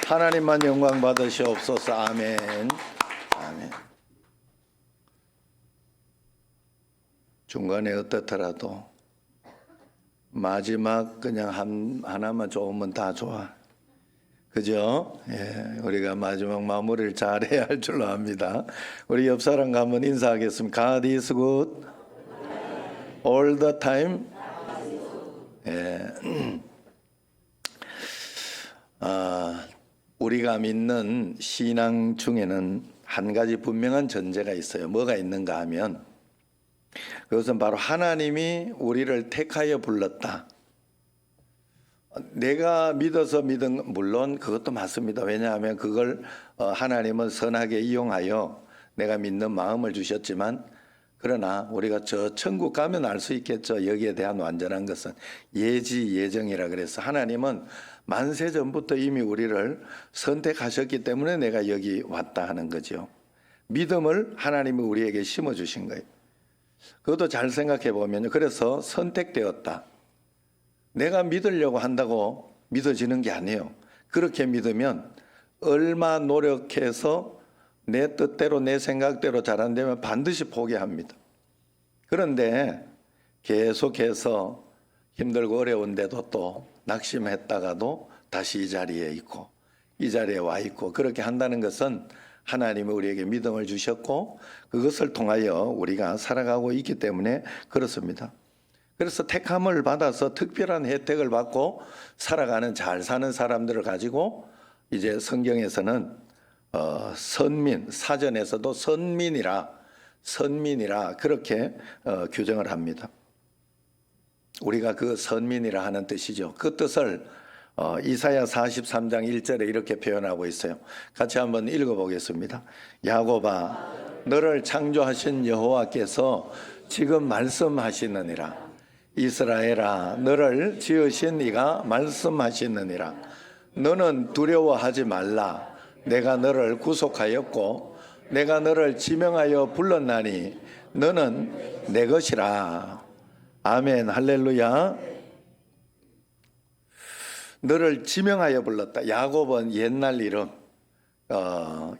하나님만 영광 받으시옵소서. 아멘. 아멘. 중간에 어떻더라도 마지막 그냥 하나만 좋으면 다 좋아. 그죠? 예, 우리가 마지막 마무리를 잘해야 할 줄로 압니다. 우리 옆 사람과 한번 인사하겠습니다. God is good all the time. 예. 우리가 믿는 신앙 중에는 한 가지 분명한 전제가 있어요. 뭐가 있는가 하면 그것은 바로 하나님이 우리를 택하여 불렀다. 내가 믿어서 믿은, 물론 그것도 맞습니다. 왜냐하면 그걸 하나님은 선하게 이용하여 내가 믿는 마음을 주셨지만, 그러나 우리가 저 천국 가면 알 수 있겠죠. 여기에 대한 완전한 것은 예지 예정이라 그래서 하나님은 만세 전부터 이미 우리를 선택하셨기 때문에 내가 여기 왔다 하는 거죠. 믿음을 하나님이 우리에게 심어주신 거예요. 그것도 잘 생각해 보면, 그래서 선택되었다. 내가 믿으려고 한다고 믿어지는 게 아니에요. 그렇게 믿으면 얼마 노력해서 내 뜻대로 내 생각대로 잘 안 되면 반드시 포기합니다. 그런데 계속해서 힘들고 어려운데도 또 낙심했다가도 다시 이 자리에 있고 이 자리에 와 있고, 그렇게 한다는 것은 하나님이 우리에게 믿음을 주셨고 그것을 통하여 우리가 살아가고 있기 때문에 그렇습니다. 그래서 택함을 받아서 특별한 혜택을 받고 살아가는, 잘 사는 사람들을 가지고 이제 성경에서는 선민, 사전에서도 선민이라 그렇게 규정을 합니다. 우리가 그 선민이라 하는 뜻이죠. 그 뜻을 이사야 43장 1절에 이렇게 표현하고 있어요. 같이 한번 읽어보겠습니다. 야곱아, 너를 창조하신 여호와께서 지금 말씀하시느니라. 이스라엘아, 너를 지으신 이가 말씀하시느니라. 너는 두려워하지 말라. 내가 너를 구속하였고 내가 너를 지명하여 불렀나니 너는 내 것이라. 아멘. 할렐루야. 너를 지명하여 불렀다. 야곱은 옛날 이름,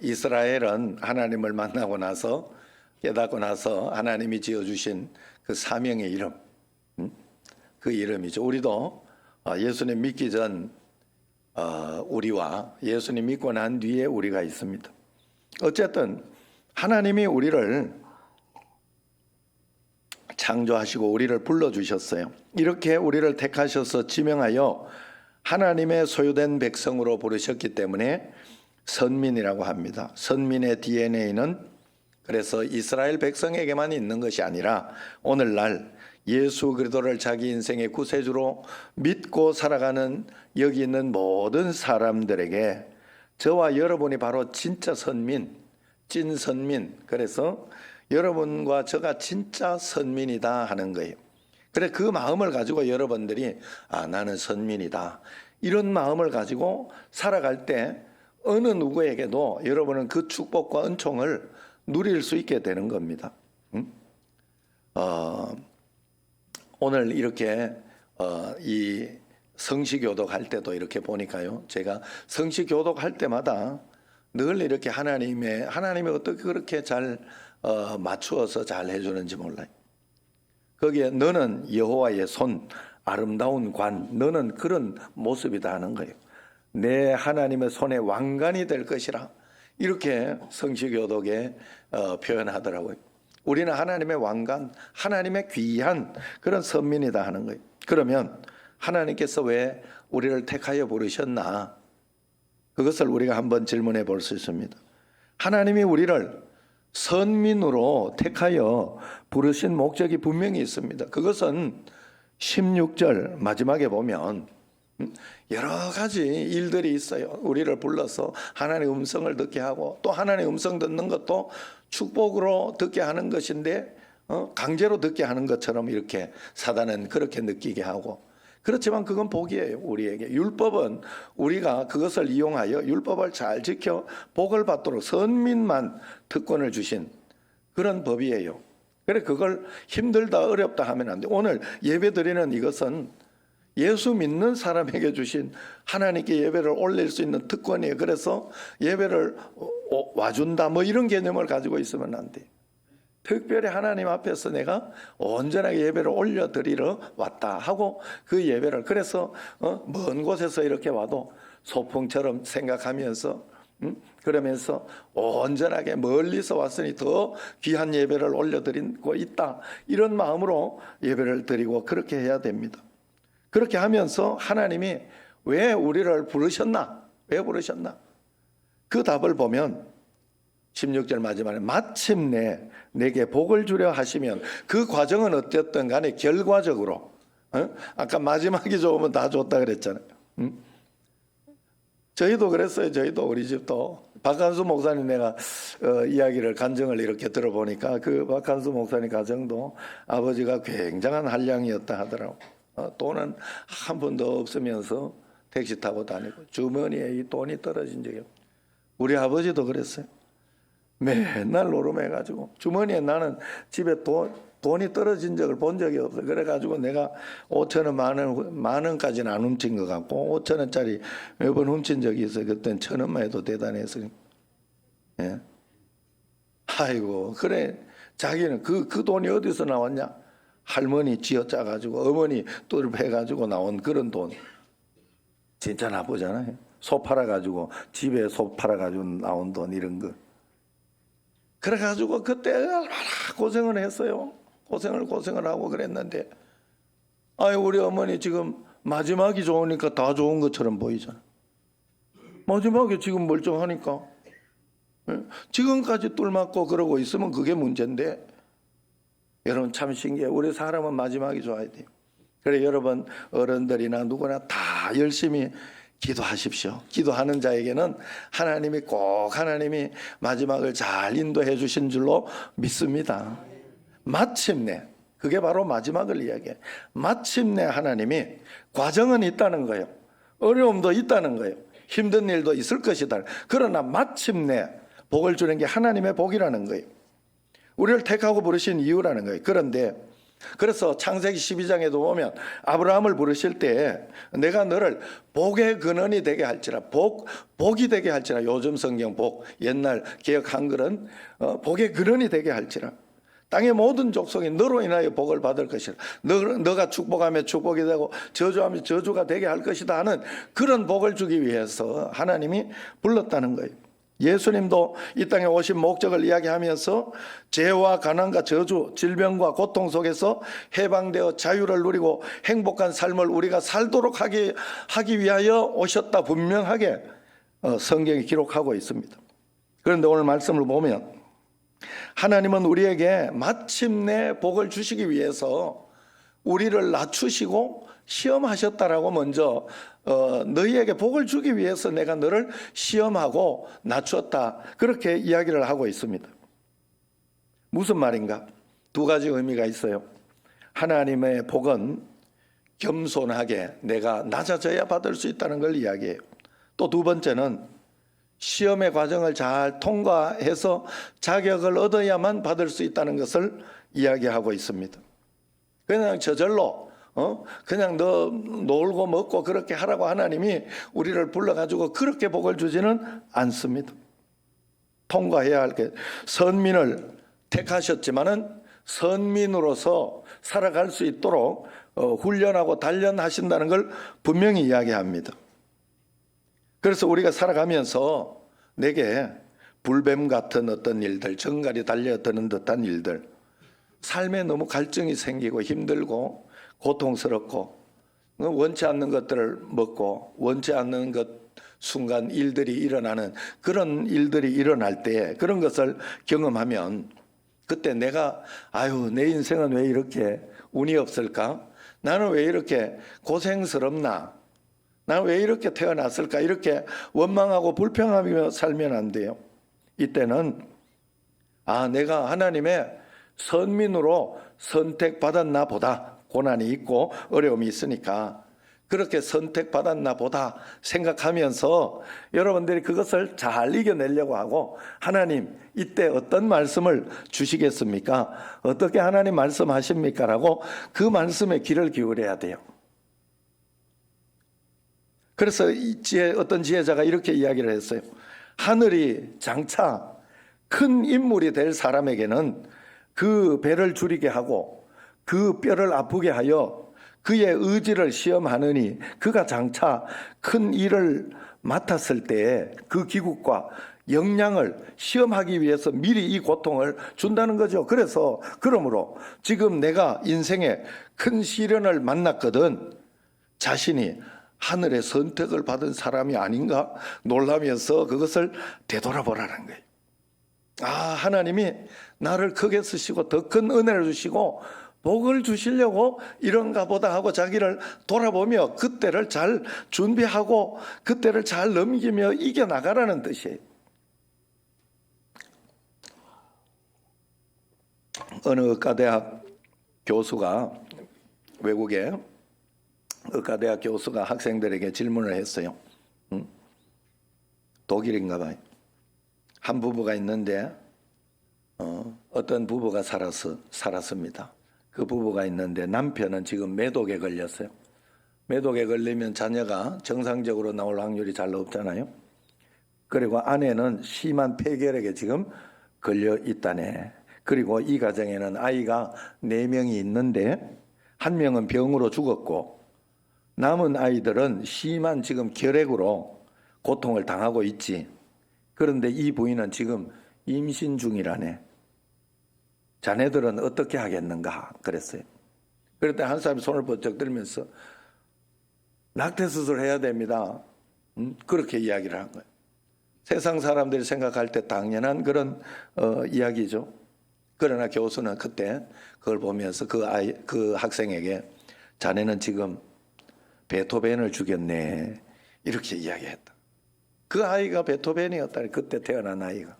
이스라엘은 하나님을 만나고 나서 깨닫고 나서 하나님이 지어주신 그 사명의 이름, 그 이름이죠. 우리도 예수님 믿기 전 우리와 예수님 믿고 난 뒤에 우리가 있습니다. 어쨌든 하나님이 우리를 창조하시고 우리를 불러주셨어요. 이렇게 우리를 택하셔서 지명하여 하나님의 소유된 백성으로 부르셨기 때문에 선민이라고 합니다. 선민의 DNA는 그래서 이스라엘 백성에게만 있는 것이 아니라 오늘날 예수 그리스도를 자기 인생의 구세주로 믿고 살아가는 여기 있는 모든 사람들에게, 저와 여러분이 바로 진짜 선민, 찐 선민, 그래서 여러분과 저가 진짜 선민이다 하는 거예요. 그래, 그 마음을 가지고 여러분들이 나는 선민이다, 이런 마음을 가지고 살아갈 때 어느 누구에게도 여러분은 그 축복과 은총을 누릴 수 있게 되는 겁니다. 오늘 이렇게 이 성시교독 할 때도 이렇게 보니까요, 제가 성시교독 할 때마다 늘 이렇게 하나님이 어떻게 그렇게 잘 맞추어서 잘 해주는지 몰라요. 거기에 너는 여호와의 손, 아름다운 관, 너는 그런 모습이다 하는 거예요. 내 하나님의 손의 왕관이 될 것이라, 이렇게 성시교독에 표현하더라고요. 우리는 하나님의 왕관, 하나님의 귀한 그런 선민이다 하는 거예요. 그러면 하나님께서 왜 우리를 택하여 부르셨나? 그것을 우리가 한번 질문해 볼 수 있습니다. 하나님이 우리를 선민으로 택하여 부르신 목적이 분명히 있습니다. 그것은 16절 마지막에 보면 여러 가지 일들이 있어요. 우리를 불러서 하나님의 음성을 듣게 하고, 또 하나님의 음성 듣는 것도 축복으로 듣게 하는 것인데 강제로 듣게 하는 것처럼 이렇게 사단은 그렇게 느끼게 하고, 그렇지만 그건 복이에요. 우리에게 율법은 우리가 그것을 이용하여 율법을 잘 지켜 복을 받도록 선민만 특권을 주신 그런 법이에요. 그래, 그걸 힘들다 어렵다 하면 안 돼. 오늘 예배 드리는 이것은 예수 믿는 사람에게 주신 하나님께 예배를 올릴 수 있는 특권이에요. 그래서 예배를 와준다 뭐 이런 개념을 가지고 있으면 안 돼요. 특별히 하나님 앞에서 내가 온전하게 예배를 올려드리러 왔다 하고 그 예배를 그래서 먼 곳에서 이렇게 와도 소풍처럼 생각하면서 그러면서 온전하게 멀리서 왔으니 더 귀한 예배를 올려드리고 있다 이런 마음으로 예배를 드리고 그렇게 해야 됩니다. 그렇게 하면서 하나님이 왜 우리를 부르셨나? 왜 부르셨나? 그 답을 보면 16절 마지막에 마침내 내게 복을 주려 하시면 그 과정은 어땠든 간에 결과적으로 아까 마지막이 좋으면 다 좋다 그랬잖아요. 저희도 그랬어요. 저희도 우리 집도 박한수 목사님 내가 이야기를 간증을 이렇게 들어보니까 그 박한수 목사님 가정도 아버지가 굉장한 한량이었다 하더라고. 돈은 한 푼도 없으면서 택시 타고 다니고 주머니에 이 돈이 떨어진 적이 없어요. 우리 아버지도 그랬어요. 맨날 노름해가지고 주머니에 나는 집에 돈이 떨어진 적을 본 적이 없어요. 그래가지고 내가 5,000원, 만 원까지는 안 훔친 것 같고 5,000원짜리 몇 번 훔친 적이 있어요. 그때는 1,000원만 해도 대단했어요. 예. 아이고 그래 자기는 그 돈이 어디서 나왔냐? 할머니 쥐어짜가지고 어머니 뚫어해가지고 나온 그런 돈. 진짜 나쁘잖아요. 소 팔아가지고 집에 소 팔아가지고 나온 돈 이런 거. 그래가지고 그때 얼마나 고생을 했어요. 고생을 하고 그랬는데 아유 우리 어머니 지금 마지막이 좋으니까 다 좋은 것처럼 보이잖아. 마지막에 지금 멀쩡하니까 지금까지 뚫 맞고 그러고 있으면 그게 문제인데 여러분 참 신기해요. 우리 사람은 마지막이 좋아야 돼요. 그래 여러분 어른들이나 누구나 다 열심히 기도하십시오. 기도하는 자에게는 하나님이 꼭 하나님이 마지막을 잘 인도해 주신 줄로 믿습니다. 마침내 그게 바로 마지막을 이야기해요. 마침내 하나님이 과정은 있다는 거예요. 어려움도 있다는 거예요. 힘든 일도 있을 것이다. 그러나 마침내 복을 주는 게 하나님의 복이라는 거예요. 우리를 택하고 부르신 이유라는 거예요. 그런데 그래서 창세기 12장에도 보면 아브라함을 부르실 때 내가 너를 복의 근원이 되게 할지라 복이 되게 할지라 요즘 성경 복 옛날 개역 한글은 복의 근원이 되게 할지라 땅의 모든 족속이 너로 인하여 복을 받을 것이라 너가 축복하면 축복이 되고 저주하면 저주가 되게 할 것이다 하는 그런 복을 주기 위해서 하나님이 불렀다는 거예요. 예수님도 이 땅에 오신 목적을 이야기하면서 죄와 가난과 저주, 질병과 고통 속에서 해방되어 자유를 누리고 행복한 삶을 우리가 살도록 하기 위하여 오셨다 분명하게 성경이 기록하고 있습니다. 그런데 오늘 말씀을 보면 하나님은 우리에게 마침내 복을 주시기 위해서 우리를 낮추시고 시험하셨다라고 먼저 너희에게 복을 주기 위해서 내가 너를 시험하고 낮추었다 그렇게 이야기를 하고 있습니다. 무슨 말인가? 두 가지 의미가 있어요. 하나님의 복은 겸손하게 내가 낮아져야 받을 수 있다는 걸 이야기해요. 또 두 번째는 시험의 과정을 잘 통과해서 자격을 얻어야만 받을 수 있다는 것을 이야기하고 있습니다. 그냥 저절로 그냥 너 놀고 먹고 그렇게 하라고 하나님이 우리를 불러가지고 그렇게 복을 주지는 않습니다. 통과해야 할 게 선민을 택하셨지만은 선민으로서 살아갈 수 있도록 훈련하고 단련하신다는 걸 분명히 이야기합니다. 그래서 우리가 살아가면서 내게 불뱀 같은 어떤 일들, 정갈이 달려드는 듯한 일들, 삶에 너무 갈증이 생기고 힘들고 고통스럽고 원치 않는 것들을 먹고 원치 않는 것 순간 일들이 일어나는 그런 일들이 일어날 때 그런 것을 경험하면 그때 내가 아유 내 인생은 왜 이렇게 운이 없을까? 나는 왜 이렇게 고생스럽나? 나는 왜 이렇게 태어났을까? 이렇게 원망하고 불평하며 살면 안 돼요. 이때는 내가 하나님의 선민으로 선택받았나 보다. 고난이 있고 어려움이 있으니까 그렇게 선택받았나 보다 생각하면서 여러분들이 그것을 잘 이겨내려고 하고 하나님 이때 어떤 말씀을 주시겠습니까? 어떻게 하나님 말씀하십니까? 라고 그 말씀에 귀를 기울여야 돼요. 그래서 어떤 지혜자가 이렇게 이야기를 했어요. 하늘이 장차 큰 인물이 될 사람에게는 그 배를 줄이게 하고 그 뼈를 아프게 하여 그의 의지를 시험하느니 그가 장차 큰 일을 맡았을 때에 그 기국과 역량을 시험하기 위해서 미리 이 고통을 준다는 거죠. 그러므로 지금 내가 인생에 큰 시련을 만났거든 자신이 하늘의 선택을 받은 사람이 아닌가 놀라면서 그것을 되돌아보라는 거예요. 하나님이 나를 크게 쓰시고 더 큰 은혜를 주시고 복을 주시려고 이런가 보다 하고 자기를 돌아보며 그때를 잘 준비하고 그때를 잘 넘기며 이겨나가라는 뜻이에요. 어느 의과대학 교수가 외국의 의과대학 교수가 학생들에게 질문을 했어요. 독일인가 봐요. 한 부부가 있는데 어떤 부부가 살았습니다. 그 부부가 있는데 남편은 지금 매독에 걸렸어요. 매독에 걸리면 자녀가 정상적으로 나올 확률이 잘 없잖아요. 그리고 아내는 심한 폐결핵에 지금 걸려 있다네. 그리고 이 가정에는 아이가 4명이 있는데 1명은 병으로 죽었고 남은 아이들은 심한 지금 결핵으로 고통을 당하고 있지. 그런데 이 부인은 지금 임신 중이라네. 자네들은 어떻게 하겠는가 그랬어요. 그랬더니 한 사람이 손을 번쩍 들면서 낙태 수술해야 됩니다. 그렇게 이야기를 한 거예요. 세상 사람들이 생각할 때 당연한 그런 이야기죠. 그러나 교수는 그때 그걸 보면서 그 학생에게 자네는 지금 베토벤을 죽였네 이렇게 이야기했다. 그 아이가 베토벤이었다니 그때 태어난 아이가.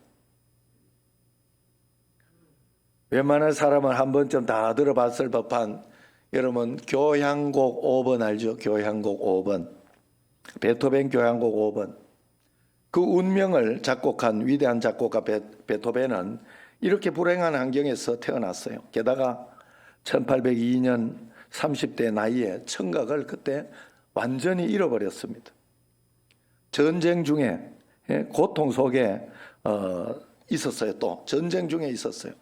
웬만한 사람은 한 번쯤 다 들어봤을 법한 여러분 교향곡 5번 알죠? 교향곡 5번. 베토벤 교향곡 5번. 그 운명을 작곡한 위대한 작곡가 베토벤은 이렇게 불행한 환경에서 태어났어요. 게다가 1802년 30대 나이에 청각을 그때 완전히 잃어버렸습니다. 전쟁 중에 고통 속에 있었어요. 또 전쟁 중에 있었어요.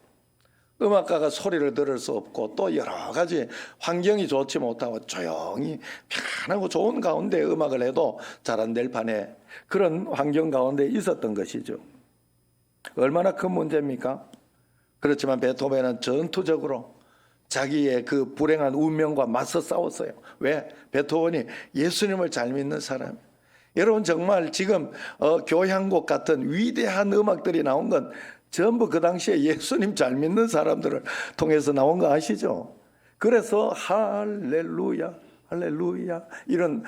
음악가가 소리를 들을 수 없고 또 여러 가지 환경이 좋지 못하고 조용히 편하고 좋은 가운데 음악을 해도 잘 안 될 판에 그런 환경 가운데 있었던 것이죠. 얼마나 큰 문제입니까? 그렇지만 베토벤은 전투적으로 자기의 그 불행한 운명과 맞서 싸웠어요. 왜? 베토벤이 예수님을 잘 믿는 사람이에요. 여러분 정말 지금 교향곡 같은 위대한 음악들이 나온 건 전부 그 당시에 예수님 잘 믿는 사람들을 통해서 나온 거 아시죠? 그래서 할렐루야 할렐루야 이런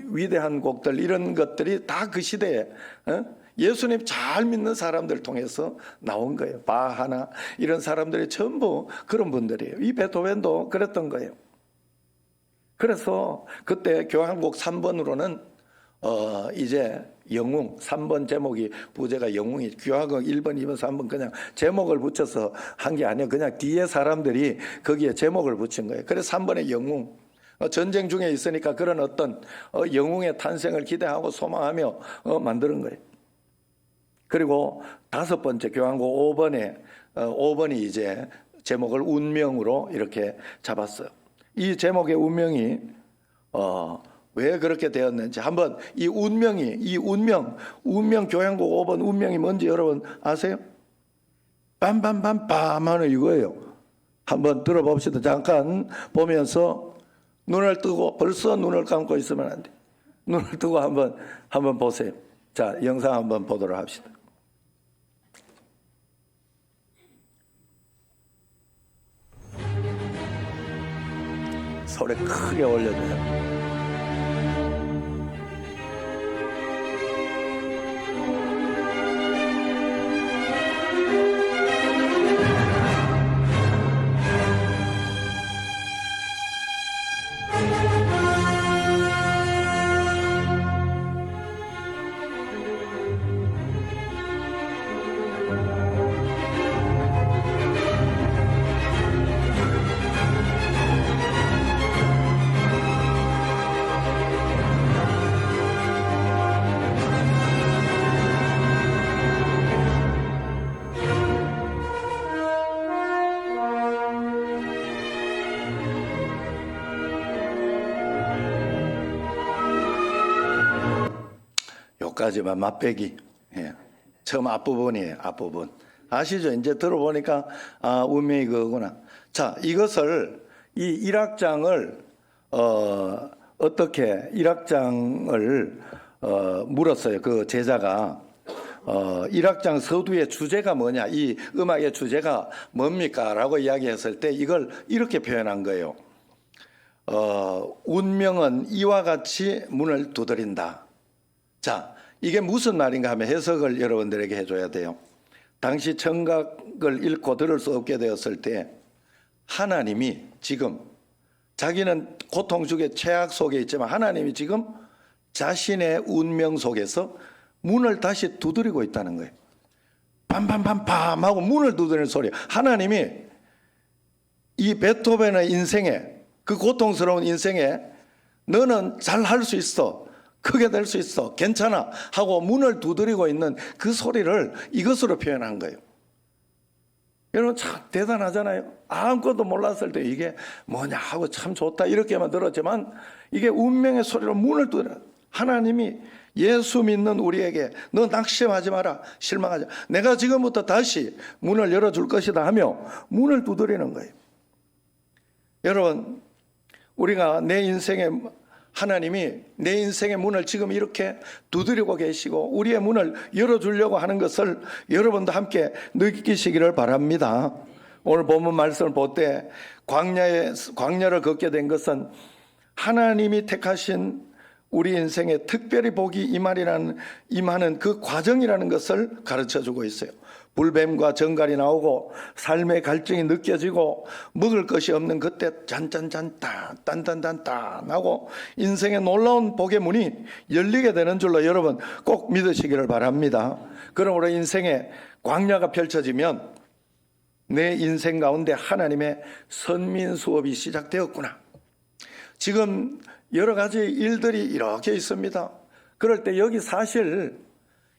위대한 곡들 이런 것들이 다 그 시대에 예수님 잘 믿는 사람들 통해서 나온 거예요. 바하나 이런 사람들이 전부 그런 분들이에요. 이 베토벤도 그랬던 거예요. 그래서 그때 교향곡 3번으로는 이제 영웅 3번 제목이 부제가 영웅이 교향곡 1번, 2번, 3번 그냥 제목을 붙여서 한 게 아니에요. 그냥 뒤에 사람들이 거기에 제목을 붙인 거예요. 그래서 3번의 영웅 전쟁 중에 있으니까 그런 어떤 영웅의 탄생을 기대하고 소망하며 만드는 거예요. 그리고 5번째 교향곡 5번이 이제 제목을 운명으로 이렇게 잡았어요. 이 제목의 운명이 왜 그렇게 되었는지 한번 이 운명 교향곡 5번 운명이 뭔지 여러분 아세요? 빰빰빰빰 하는 이거예요. 한번 들어봅시다. 잠깐 보면서 눈을 뜨고 벌써 눈을 감고 있으면 안 돼. 눈을 뜨고 한번 보세요. 자, 영상 한번 보도록 합시다. 소리 크게 올려줘요. 끝까지만 맛배기. 예. 처음 앞부분이에요. 앞부분. 아시죠? 이제 들어보니까 운명이 그거구나. 자, 이것을 이 1악장을 어떻게 1악장을 물었어요. 그 제자가 1악장 서두의 주제가 뭐냐, 이 음악의 주제가 뭡니까? 라고 이야기했을 때 이걸 이렇게 표현한 거예요. 운명은 이와 같이 문을 두드린다. 자, 이게 무슨 말인가 하면 해석을 여러분들에게 해줘야 돼요. 당시 청각을 잃고 들을 수 없게 되었을 때 하나님이 지금 자기는 고통 속에 최악 속에 있지만 하나님이 지금 자신의 운명 속에서 문을 다시 두드리고 있다는 거예요. 빰빰빰빰 하고 문을 두드리는 소리. 하나님이 이 베토벤의 인생에, 그 고통스러운 인생에 너는 잘 할 수 있어, 크게 될 수 있어, 괜찮아 하고 문을 두드리고 있는 그 소리를 이것으로 표현한 거예요. 여러분 참 대단하잖아요. 아무것도 몰랐을 때 이게 뭐냐 하고 참 좋다 이렇게만 들었지만 이게 운명의 소리로 문을 두드려. 하나님이 예수 믿는 우리에게 너 낙심하지 마라, 실망하지 마라, 내가 지금부터 다시 문을 열어줄 것이다 하며 문을 두드리는 거예요. 여러분, 우리가 내 인생에 하나님이 내 인생의 문을 지금 이렇게 두드리고 계시고 우리의 문을 열어주려고 하는 것을 여러분도 함께 느끼시기를 바랍니다. 오늘 본문 말씀을 볼 때 광야를 걷게 된 것은 하나님이 택하신 우리 인생에 특별히 복이 임하는 그 과정이라는 것을 가르쳐주고 있어요. 불뱀과 정갈이 나오고 삶의 갈증이 느껴지고 먹을 것이 없는 그때 짠짠짠 딴딴딴딴 하고 인생의 놀라운 복의 문이 열리게 되는 줄로 여러분 꼭 믿으시기를 바랍니다. 그러므로 인생의 광야가 펼쳐지면 내 인생 가운데 하나님의 선민 수업이 시작되었구나. 지금 여러 가지 일들이 이렇게 있습니다. 그럴 때 여기 사실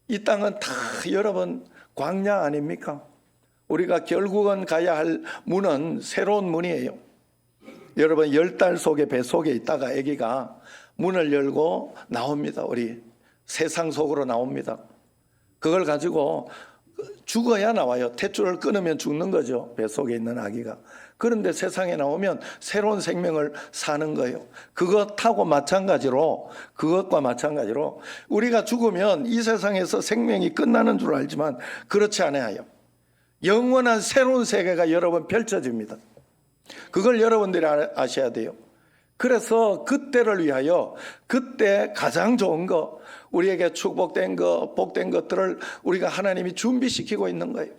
이 땅은 다 여러분 광야 아닙니까? 우리가 결국은 가야 할 문은 새로운 문이에요. 여러분 10달 속에 배 속에 있다가 아기가 문을 열고 나옵니다. 우리 세상 속으로 나옵니다. 그걸 가지고 죽어야 나와요. 탯줄을 끊으면 죽는 거죠. 배 속에 있는 아기가. 그런데 세상에 나오면 새로운 생명을 사는 거예요. 그것과 마찬가지로 우리가 죽으면 이 세상에서 생명이 끝나는 줄 알지만 그렇지 않아요. 영원한 새로운 세계가 여러분 펼쳐집니다. 그걸 여러분들이 아셔야 돼요. 그래서 그때를 위하여 그때 가장 좋은 거, 우리에게 축복된 거, 복된 것들을 우리가 하나님이 준비시키고 있는 거예요.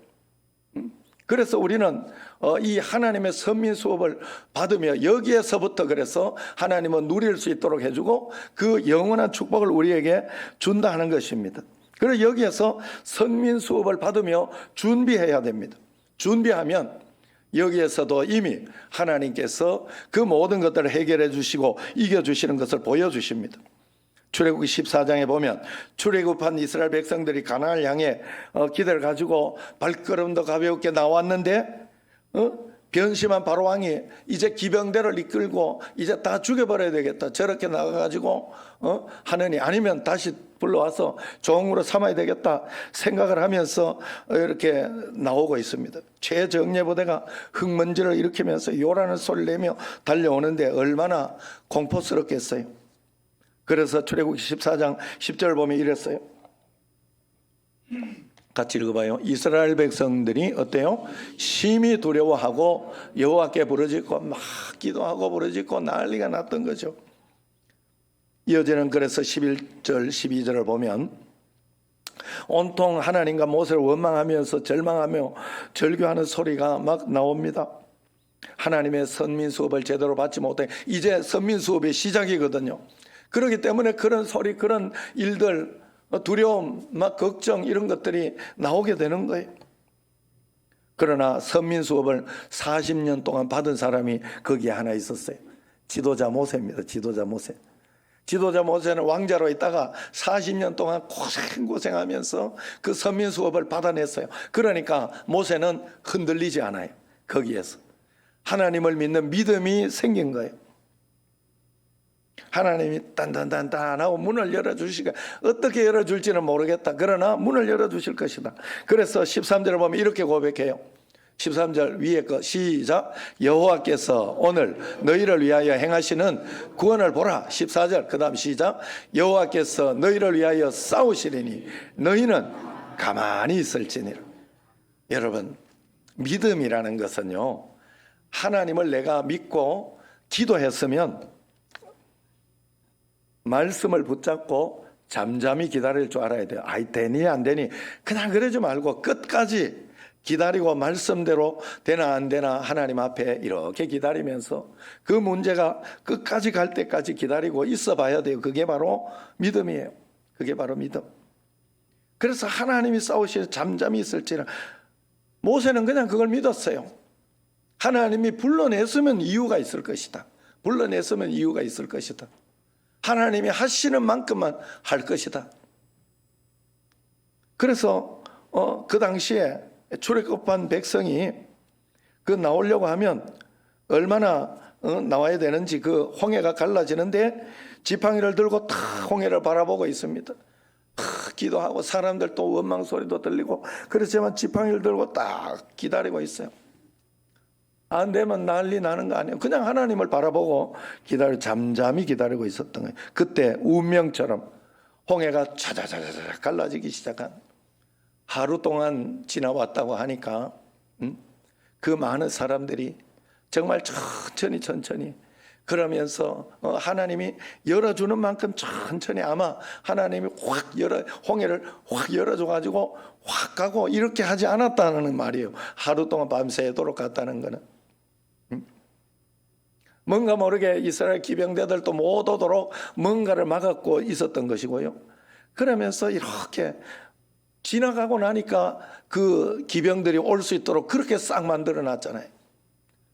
그래서 우리는 이 하나님의 선민 수업을 받으며 여기에서부터 그래서 하나님은 누릴 수 있도록 해주고 그 영원한 축복을 우리에게 준다 하는 것입니다. 그래서 여기에서 선민 수업을 받으며 준비해야 됩니다. 준비하면 여기에서도 이미 하나님께서 그 모든 것들을 해결해 주시고 이겨주시는 것을 보여주십니다. 출애굽기 14장에 보면 출애굽한 이스라엘 백성들이 가나안을 향해 기대를 가지고 발걸음도 가볍게 나왔는데 변심한 바로왕이 이제 기병대를 이끌고 이제 다 죽여버려야 되겠다, 저렇게 나가가지고 하느니 아니면 다시 불러와서 종으로 삼아야 되겠다 생각을 하면서 이렇게 나오고 있습니다. 최정예부대가 흙먼지를 일으키면서 요라는 소리를 내며 달려오는데 얼마나 공포스럽겠어요. 그래서 출애굽기 14장 10절 보면 이랬어요. 같이 읽어봐요. 이스라엘 백성들이 어때요? 심히 두려워하고 여호와께 부르짖고 막 기도하고 부르짖고 난리가 났던 거죠. 이어지는 그래서 11절 12절을 보면 온통 하나님과 모세를 원망하면서 절망하며 절규하는 소리가 막 나옵니다. 하나님의 선민 수업을 제대로 받지 못해 이제 선민 수업의 시작이거든요. 그렇기 때문에 그런 소리, 그런 일들, 두려움, 막 걱정 이런 것들이 나오게 되는 거예요. 그러나 선민 수업을 40년 동안 받은 사람이 거기에 하나 있었어요. 지도자 모세입니다. 지도자 모세. 지도자 모세는 왕자로 있다가 40년 동안 고생하면서 그 선민 수업을 받아냈어요. 그러니까 모세는 흔들리지 않아요. 거기에서 하나님을 믿는 믿음이 생긴 거예요. 하나님이 딴딴딴딴하고 문을 열어주시가 어떻게 열어줄지는 모르겠다. 그러나 문을 열어주실 것이다. 그래서 13절을 보면 이렇게 고백해요. 13절 위에 거 시작. 여호와께서 오늘 너희를 위하여 행하시는 구원을 보라. 14절 그 다음 시작. 여호와께서 너희를 위하여 싸우시리니 너희는 가만히 있을지니라. 여러분, 믿음이라는 것은요, 하나님을 내가 믿고 기도했으면 말씀을 붙잡고 잠잠히 기다릴 줄 알아야 돼요. 아이 되니 안 되니 그냥 그러지 말고 끝까지 기다리고 말씀대로 되나 안 되나 하나님 앞에 이렇게 기다리면서 그 문제가 끝까지 갈 때까지 기다리고 있어 봐야 돼요. 그게 바로 믿음이에요. 그게 바로 믿음. 그래서 하나님이 싸우시어 잠잠히 있을지라. 모세는 그냥 그걸 믿었어요. 하나님이 불러냈으면 이유가 있을 것이다. 불러냈으면 이유가 있을 것이다. 하나님이 하시는 만큼만 할 것이다. 그래서 그 당시에 출애굽한 백성이 그 나오려고 하면 얼마나 나와야 되는지 그 홍해가 갈라지는데 지팡이를 들고 탁 홍해를 바라보고 있습니다. 기도하고 사람들 또 원망 소리도 들리고 그렇지만 지팡이를 들고 딱 기다리고 있어요. 안 되면 난리 나는 거 아니에요. 그냥 하나님을 바라보고 잠잠히 기다리고 있었던 거예요. 그때 운명처럼 홍해가 차자자자자 갈라지기 시작한, 하루 동안 지나왔다고 하니까 그 많은 사람들이 정말 천천히 그러면서 하나님이 열어주는 만큼 천천히 아마 하나님이 홍해를 확 열어줘가지고 확 가고 이렇게 하지 않았다는 말이에요. 하루 동안 밤새도록 갔다는 거는. 뭔가 모르게 이스라엘 기병대들도 못 오도록 뭔가를 막았고 있었던 것이고요. 그러면서 이렇게 지나가고 나니까 그 기병들이 올 수 있도록 그렇게 싹 만들어 놨잖아요.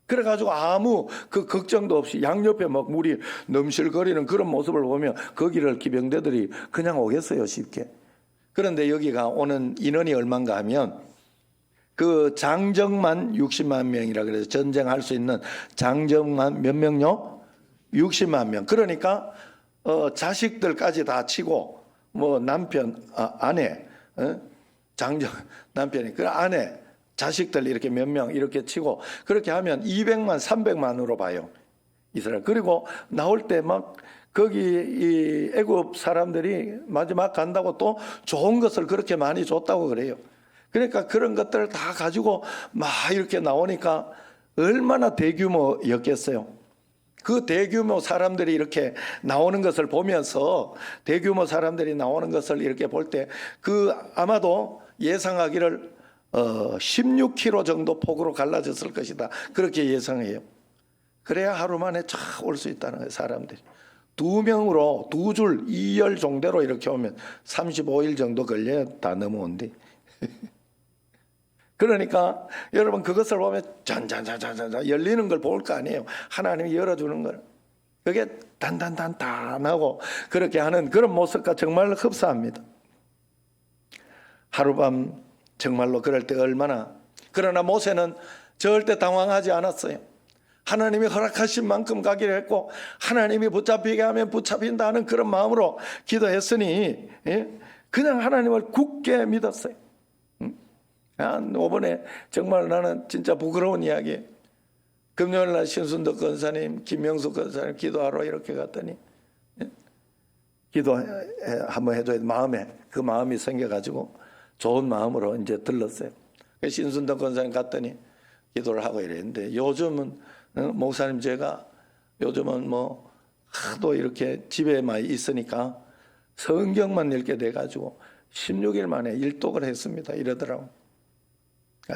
그래가지고 아무 그 걱정도 없이 양옆에 막 물이 넘실거리는 그런 모습을 보면 거기를 기병대들이 그냥 오겠어요, 쉽게. 그런데 여기가 오는 인원이 얼마인가 하면 그 장정만 60만 명이라 그래서 전쟁할 수 있는 장정만 몇 명요? 60만 명. 그러니까 자식들까지 다 치고 뭐 남편, 아내, 남편이 그 아내, 자식들 이렇게 몇 명 이렇게 치고 그렇게 하면 200만, 300만으로 봐요. 이스라엘. 그리고 나올 때 막 거기 이 애굽 사람들이 마지막 간다고 또 좋은 것을 그렇게 많이 줬다고 그래요. 그러니까 그런 것들을 다 가지고 막 이렇게 나오니까 얼마나 대규모였겠어요. 그 대규모 사람들이 이렇게 나오는 것을 보면서 대규모 사람들이 나오는 것을 이렇게 볼 때 그 아마도 예상하기를 16km 정도 폭으로 갈라졌을 것이다. 그렇게 예상해요. 그래야 하루 만에 쫙 올 수 있다는 거예요, 사람들이. 두 명으로 두 줄 2열 종대로 이렇게 오면 35일 정도 걸려야 다 넘어온대. 그러니까 여러분 그것을 보면 잔잔잔잔잔 열리는 걸 볼 거 아니에요. 하나님이 열어주는 걸. 그게 단단단단하고 그렇게 하는 그런 모습과 정말 흡사합니다. 하룻밤 정말로 그럴 때 얼마나. 그러나 모세는 절대 당황하지 않았어요. 하나님이 허락하신 만큼 가기로 했고 하나님이 붙잡히게 하면 붙잡힌다 하는 그런 마음으로 기도했으니 그냥 하나님을 굳게 믿었어요. 이번에 정말 나는 진짜 부끄러운 이야기. 금요일날 신순덕 권사님, 김명숙 권사님 기도하러 이렇게 갔더니 기도 한번 해줘야 돼. 그 마음이 생겨가지고 좋은 마음으로 이제 들렀어요. 신순덕 권사님 갔더니 기도를 하고 이랬는데 요즘은 목사님 제가 요즘은 뭐 하도 이렇게 집에만 있으니까 성경만 읽게 돼가지고 16일 만에 일독을 했습니다. 이러더라고.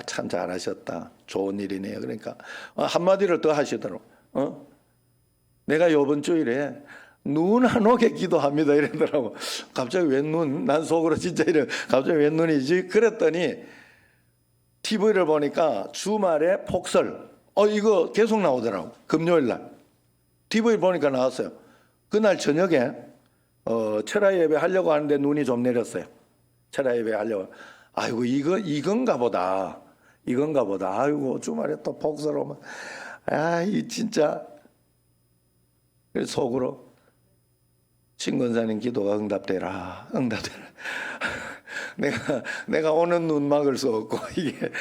참 잘하셨다. 좋은 일이네요. 그러니까 한마디를 더 하시더라고. 내가 이번 주일에 눈 안 오게 기도합니다. 이러더라고. 갑자기 웬 눈? 난 속으로 진짜 이래. 갑자기 웬 눈이지? 그랬더니 TV를 보니까 주말에 폭설. 이거 계속 나오더라고. 금요일 날. TV 보니까 나왔어요. 그날 저녁에 철야 예배 하려고 하는데 눈이 좀 내렸어요. 철야 예배 하려고. 아이고 이건가 보다. 아이고 주말에 또 폭설 오면 이 진짜 속으로 신권사님 기도가 응답되라. 내가 오는 눈막을 수 없고 이게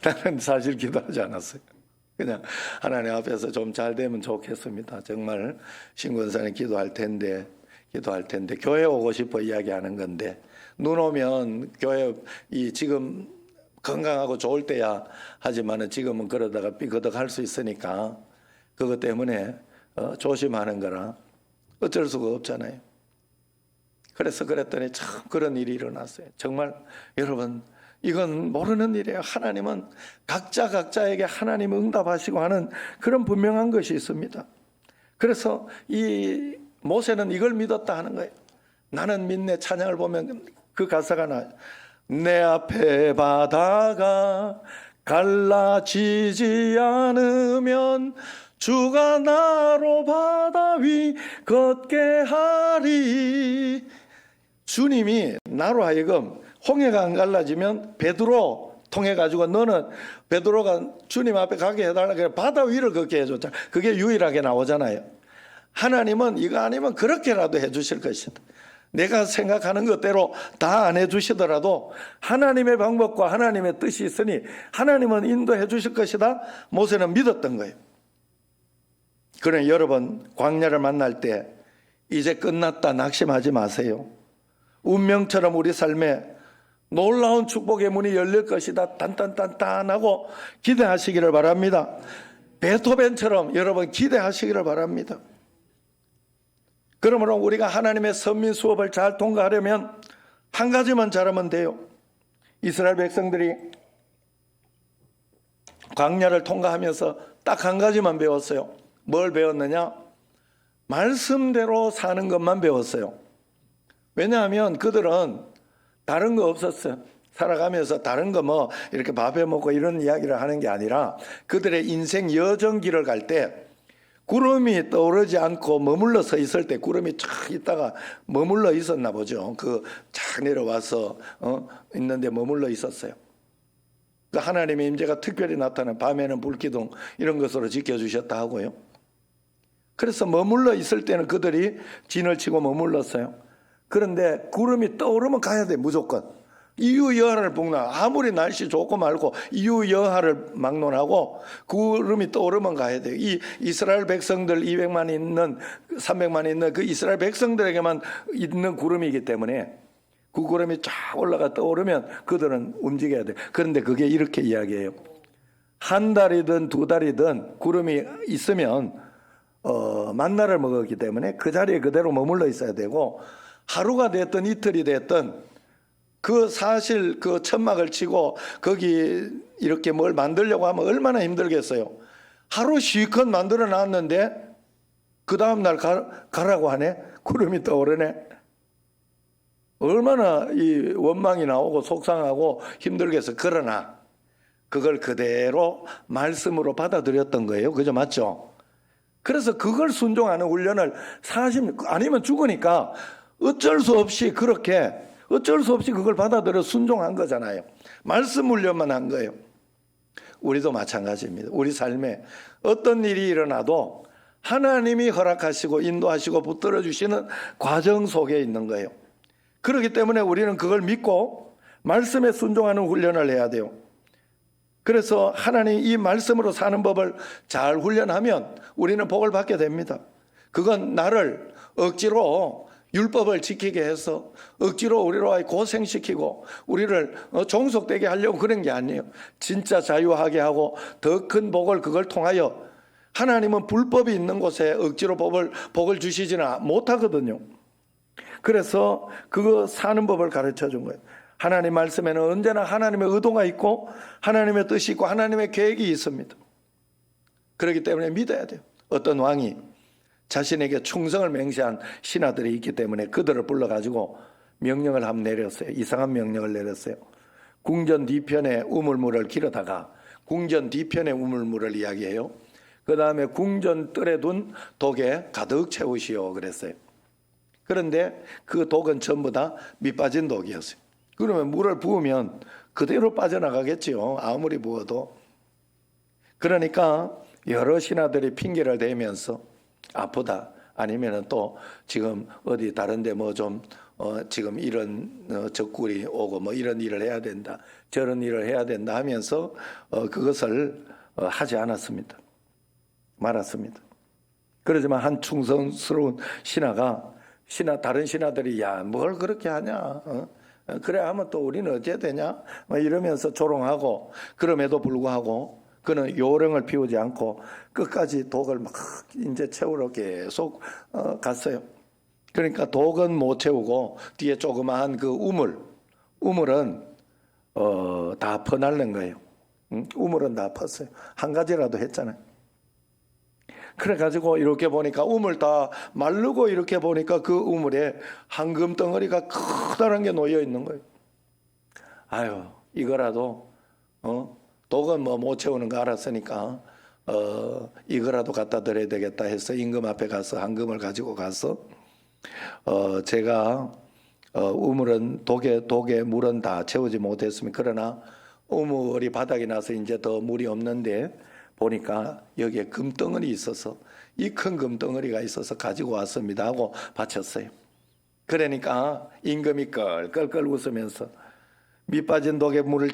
나는 사실 기도하지 않았어요. 그냥 하나님 앞에서 좀 잘 되면 좋겠습니다. 정말 신권사님 기도할 텐데 교회 오고 싶어 이야기하는 건데 눈 오면 교회 지금 건강하고 좋을 때야 하지만은 지금은 그러다가 삐거덕할 수 있으니까 그것 때문에 조심하는 거라 어쩔 수가 없잖아요. 그래서 그랬더니 참 그런 일이 일어났어요. 정말 여러분 이건 모르는 일이에요. 하나님은 각자에게 하나님 응답하시고 하는 그런 분명한 것이 있습니다. 그래서 이 모세는 이걸 믿었다 하는 거예요. 나는 믿네. 찬양을 보면 그 가사가 나요. 내 앞에 바다가 갈라지지 않으면 주가 나로 바다 위 걷게 하리. 주님이 나로 하여금 홍해가 안 갈라지면 베드로 통해 가지고 너는 베드로가 주님 앞에 가게 해달라 그래 바다 위를 걷게 해줬잖아. 그게 유일하게 나오잖아요. 하나님은 이거 아니면 그렇게라도 해주실 것이다. 내가 생각하는 것대로 다 안 해주시더라도 하나님의 방법과 하나님의 뜻이 있으니 하나님은 인도해 주실 것이다. 모세는 믿었던 거예요. 그러니 여러분 광야를 만날 때 이제 끝났다 낙심하지 마세요. 운명처럼 우리 삶에 놀라운 축복의 문이 열릴 것이다. 단단단단하고 기대하시기를 바랍니다. 베토벤처럼 여러분 기대하시기를 바랍니다. 그러므로 우리가 하나님의 선민 수업을 잘 통과하려면 한 가지만 잘하면 돼요. 이스라엘 백성들이 광야를 통과하면서 딱 한 가지만 배웠어요. 뭘 배웠느냐? 말씀대로 사는 것만 배웠어요. 왜냐하면 그들은 다른 거 없었어요. 살아가면서 다른 거 뭐 이렇게 밥해 먹고 이런 이야기를 하는 게 아니라 그들의 인생 여정길을 갈 때 구름이 떠오르지 않고 머물러 서 있을 때 구름이 쫙 있다가 머물러 있었나 보죠. 쫙 내려와서 있는데 머물러 있었어요. 하나님의 임재가 특별히 나타나는 밤에는 불기둥 이런 것으로 지켜주셨다 하고요. 그래서 머물러 있을 때는 그들이 진을 치고 머물렀어요. 그런데 구름이 떠오르면 가야 돼 무조건. 이유여하를 복나 아무리 날씨 좋고 말고 이유여하를 막론하고 구름이 떠오르면 가야 돼요. 이 이스라엘 백성들 200만 있는 300만 있는 그 이스라엘 백성들에게만 있는 구름이기 때문에 그 구름이 쫙 올라가 떠오르면 그들은 움직여야 돼. 그런데 그게 이렇게 이야기해요. 한 달이든 두 달이든 구름이 있으면 만나를 먹었기 때문에 그 자리에 그대로 머물러 있어야 되고 하루가 됐든 이틀이 됐든 그 사실 그 천막을 치고 거기 이렇게 뭘 만들려고 하면 얼마나 힘들겠어요. 하루 실컷 만들어 놨는데 그 다음날 가라고 하네. 구름이 떠오르네. 얼마나 이 원망이 나오고 속상하고 힘들겠어. 그러나 그걸 그대로 말씀으로 받아들였던 거예요. 그죠? 맞죠? 그래서 그걸 순종하는 훈련을 아니면 죽으니까 어쩔 수 없이 그걸 받아들여 순종한 거잖아요. 말씀 훈련만 한 거예요. 우리도 마찬가지입니다. 우리 삶에 어떤 일이 일어나도 하나님이 허락하시고 인도하시고 붙들어 주시는 과정 속에 있는 거예요. 그렇기 때문에 우리는 그걸 믿고 말씀에 순종하는 훈련을 해야 돼요. 그래서 하나님 이 말씀으로 사는 법을 잘 훈련하면 우리는 복을 받게 됩니다. 그건 나를 억지로 율법을 지키게 해서 억지로 우리로 고생시키고 우리를 종속되게 하려고 그런 게 아니에요. 진짜 자유하게 하고 더 큰 복을 그걸 통하여 하나님은 불법이 있는 곳에 억지로 복을 주시지는 못하거든요. 그래서 그거 사는 법을 가르쳐 준 거예요. 하나님 말씀에는 언제나 하나님의 의도가 있고 하나님의 뜻이 있고 하나님의 계획이 있습니다. 그렇기 때문에 믿어야 돼요. 어떤 왕이 자신에게 충성을 맹세한 신하들이 있기 때문에 그들을 불러가지고 명령을 한번 내렸어요. 이상한 명령을 내렸어요. 궁전 뒤편에 우물물을 기르다가 궁전 뒤편에 우물물을 이야기해요. 그 다음에 궁전 뜰에 둔 독에 가득 채우시오 그랬어요. 그런데 그 독은 전부 다 밑빠진 독이었어요. 그러면 물을 부으면 그대로 빠져나가겠지요. 아무리 부어도. 그러니까 여러 신하들이 핑계를 대면서 아프다 아니면은 또 지금 어디 다른데 뭐 좀 지금 이런 적군이 오고 뭐 이런 일을 해야 된다, 저런 일을 해야 된다 하면서 그것을 하지 않았습니다. 말았습니다. 그러지만 한 충성스러운 신하가 다른 신하들이 야, 뭘 그렇게 하냐? 그래 하면 또 우리는 어째 되냐? 뭐 이러면서 조롱하고, 그럼에도 불구하고 그는 요령을 피우지 않고 끝까지 독을 막 이제 채우러 계속 갔어요. 그러니까 독은 못 채우고 뒤에 조그마한 그 우물은 다 퍼날른 거예요. 우물은 다 펐어요. 한 가지라도 했잖아요. 그래가지고 이렇게 보니까 우물 다 마르고 이렇게 보니까 그 우물에 황금 덩어리가 커다란 게 놓여 있는 거예요. 아유, 이거라도 독은 뭐 못 채우는 거 알았으니까 이거라도 갖다 드려야 되겠다 해서 임금 앞에 가서 황금을 가지고 가서 제가 우물은 독에 물은 다 채우지 못했습니다. 그러나 우물이 바닥이 나서 이제 더 물이 없는데 보니까 여기에 금덩어리 있어서 이 큰 금덩어리가 있어서 가지고 왔습니다 하고 바쳤어요. 그러니까 임금이 껄껄 웃으면서 밑 빠진 독에 물을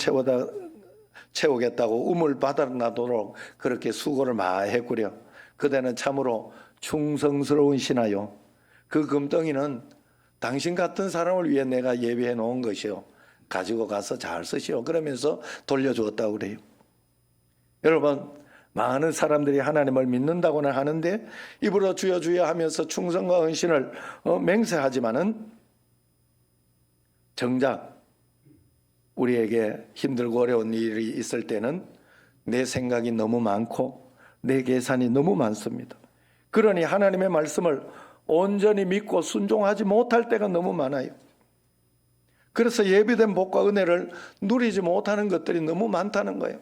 채우겠다고 우물 바닥 나도록 그렇게 수고를 많이 했구려. 그대는 참으로 충성스러운 신하요. 그 금덩이는 당신 같은 사람을 위해 내가 예비해 놓은 것이요. 가지고 가서 잘 쓰시오. 그러면서 돌려주었다고 그래요. 여러분, 많은 사람들이 하나님을 믿는다고는 하는데 입으로 주여 주여 하면서 충성과 헌신을 맹세하지만은 정작 우리에게 힘들고 어려운 일이 있을 때는 내 생각이 너무 많고 내 계산이 너무 많습니다. 그러니 하나님의 말씀을 온전히 믿고 순종하지 못할 때가 너무 많아요. 그래서 예비된 복과 은혜를 누리지 못하는 것들이 너무 많다는 거예요.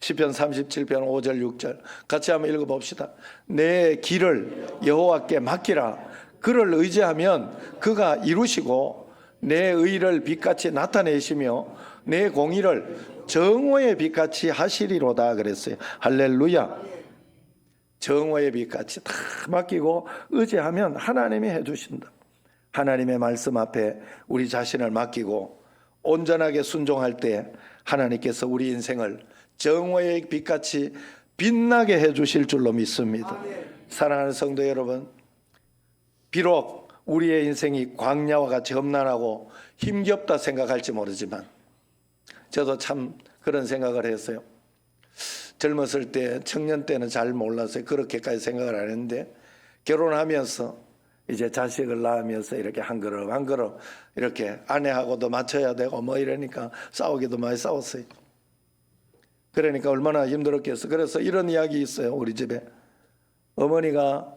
시편 37편 5절 6절 같이 한번 읽어봅시다. 내 길을 여호와께 맡기라. 그를 의지하면 그가 이루시고 내 의를 빛같이 나타내시며 내 공의를 정오의 빛같이 하시리로다 그랬어요. 할렐루야. 정오의 빛같이 다 맡기고 의지하면 하나님이 해주신다. 하나님의 말씀 앞에 우리 자신을 맡기고 온전하게 순종할 때 하나님께서 우리 인생을 정오의 빛같이 빛나게 해주실 줄로 믿습니다. 사랑하는 성도 여러분, 비록 우리의 인생이 광야와 같이 험난하고 힘겹다 생각할지 모르지만 저도 참 그런 생각을 했어요. 젊었을 때, 청년 때는 잘 몰랐어요. 그렇게까지 생각을 안 했는데 결혼하면서 이제 자식을 낳으면서 이렇게 한 걸음 이렇게 아내하고도 맞춰야 되고 뭐 이러니까 싸우기도 많이 싸웠어요. 그러니까 얼마나 힘들었겠어. 그래서 이런 이야기 있어요. 우리 집에 어머니가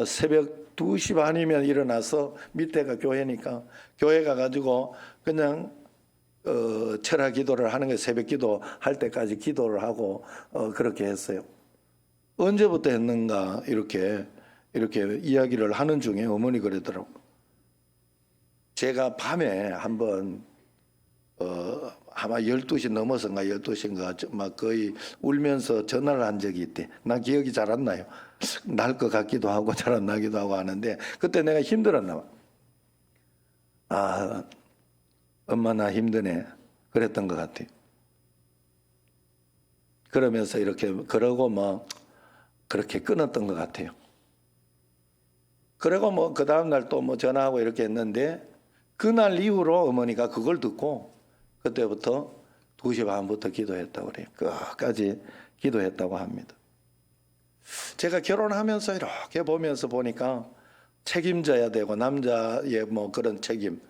새벽 2시 반이면 일어나서 밑에가 교회니까 교회 가가지고 그냥 철야 기도를 하는 게 새벽 기도 할 때까지 기도를 하고 그렇게 했어요. 언제부터 했는가 이렇게 이야기를 하는 중에 어머니 그러더라고. 제가 밤에 한번 아마 12시 넘어서인가 12시인가 막 거의 울면서 전화를 한 적이 있대. 난 기억이 잘 안 나요. 날 것 같기도 하고 잘 안 나기도 하고 하는데 그때 내가 힘들었나 봐. 아, 엄마 나 힘드네. 그랬던 것 같아요. 그러면서 이렇게 그러고 뭐 그렇게 끊었던 것 같아요. 그리고 뭐 그 다음날 또 뭐 전화하고 이렇게 했는데 그날 이후로 어머니가 그걸 듣고 그때부터 2시 반부터 기도했다고 그래요. 끝까지 기도했다고 합니다. 제가 결혼하면서 이렇게 보면서 보니까 책임져야 되고 남자의 뭐 그런 책임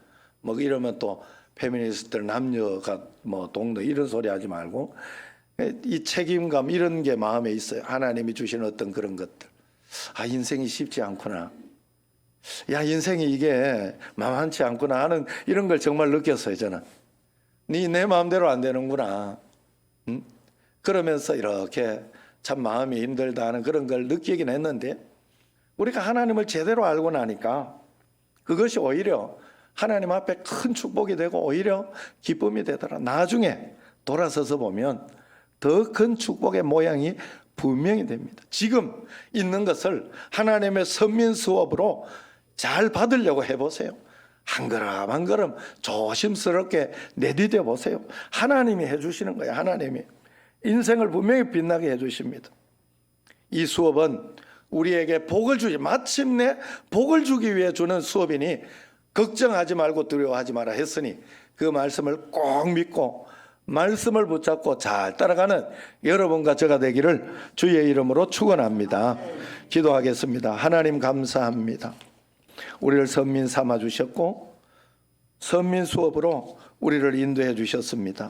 뭐 이러면 또 페미니스트들 남녀가 뭐 동등 이런 소리 하지 말고 이 책임감 이런 게 마음에 있어요. 하나님이 주신 어떤 그런 것들. 아, 인생이 쉽지 않구나. 야, 인생이 이게 만만치 않구나 하는 이런 걸 정말 느꼈어요. 저는 내 마음대로 안 되는구나. 그러면서 이렇게 참 마음이 힘들다 하는 그런 걸 느끼긴 했는데 우리가 하나님을 제대로 알고 나니까 그것이 오히려 하나님 앞에 큰 축복이 되고 오히려 기쁨이 되더라. 나중에 돌아서서 보면 더 큰 축복의 모양이 분명히 됩니다. 지금 있는 것을 하나님의 선민 수업으로 잘 받으려고 해보세요. 한 걸음 한 걸음 조심스럽게 내디뎌 보세요. 하나님이 해주시는 거예요. 하나님이 인생을 분명히 빛나게 해주십니다. 이 수업은 우리에게 복을 주지, 마침내 복을 주기 위해 주는 수업이니 걱정하지 말고 두려워하지 마라 했으니 그 말씀을 꼭 믿고 말씀을 붙잡고 잘 따라가는 여러분과 저가 되기를 주의 이름으로 축원합니다. 기도하겠습니다. 하나님 감사합니다. 우리를 선민 삼아 주셨고 선민 수업으로 우리를 인도해 주셨습니다.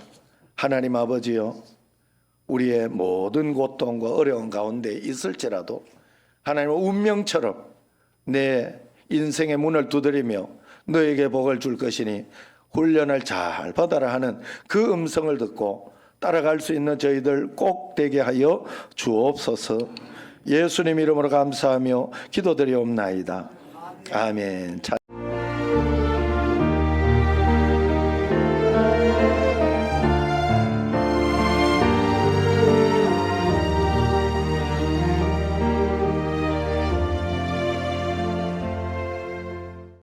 하나님 아버지여, 우리의 모든 고통과 어려운 가운데 있을지라도 하나님의 운명처럼 내 인생의 문을 두드리며 너에게 복을 줄 것이니 훈련을 잘 받아라 하는 그 음성을 듣고 따라갈 수 있는 저희들 꼭 되게 하여 주옵소서. 예수님 이름으로 감사하며 기도드리옵나이다. 아멘.